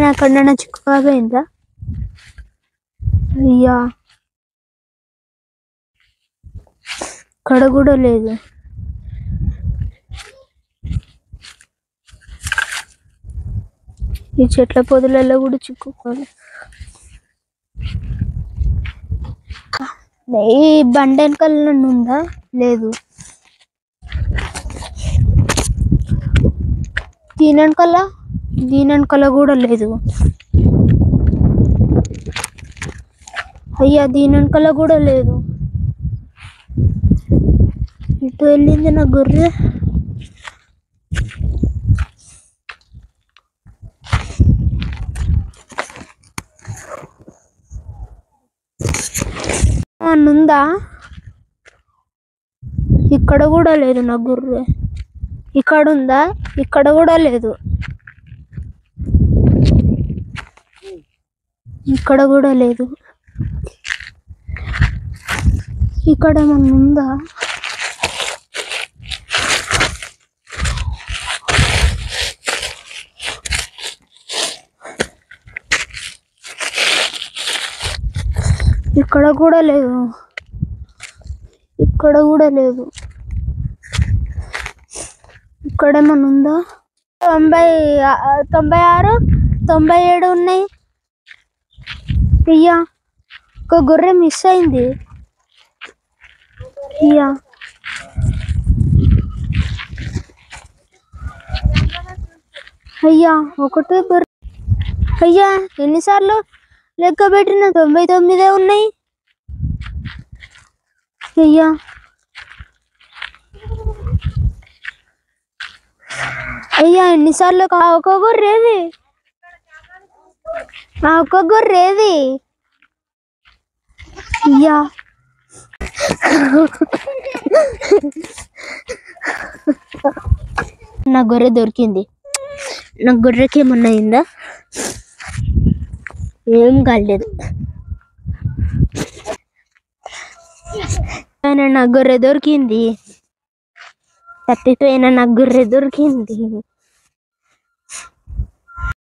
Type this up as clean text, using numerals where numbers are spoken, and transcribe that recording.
ఎక్కడైనా చిక్కుపోయిందా? అయ్యా, ఇక్కడ కూడా లేదు. ఈ చెట్ల పొదలలో కూడా చిక్కుకోవాలి. ఈ బండి వెనకాల ఉందా? లేదు. దీని వెనకాల కూడా లేదు. అయ్యా, దీని వెనకాల కూడా లేదు. ఇటు వెళ్ళింది నా గొర్రె. ఉందా? ఇక్కడ కూడా లేదు నా గొర్రె. ఇక్కడ ఉందా? ఇక్కడ కూడా లేదు. ఇక్కడ కూడా లేదు. ఇక్కడ ఏమన్నా ఉందా? ఇక్కడ కూడా లేదు. ఇక్కడ కూడా లేదు. ఇక్కడ ఏమన్నా ఉందా? 96, 97 ఉన్నాయి. అయ్యా, ఒక గొర్రె మిస్ అయింది. అయ్యా, అయ్యా, ఒకటే గొర్రె. అయ్యా, ఎన్నిసార్లు లెక్క పెట్టిన 99 ఉన్నాయి. అయ్యా, అయ్యా, ఎన్నిసార్లు ఒక గొర్రెది, ఒక గొర్రెది. అయ్యా, నా గొర్రె దొరికింది. నా గొర్రెకి ఏమన్నా అయిందా? ఏం కాలేదు. నా గొర్రె దొరికింది. తప్పిపోయిన నా గొర్రె దొరికింది.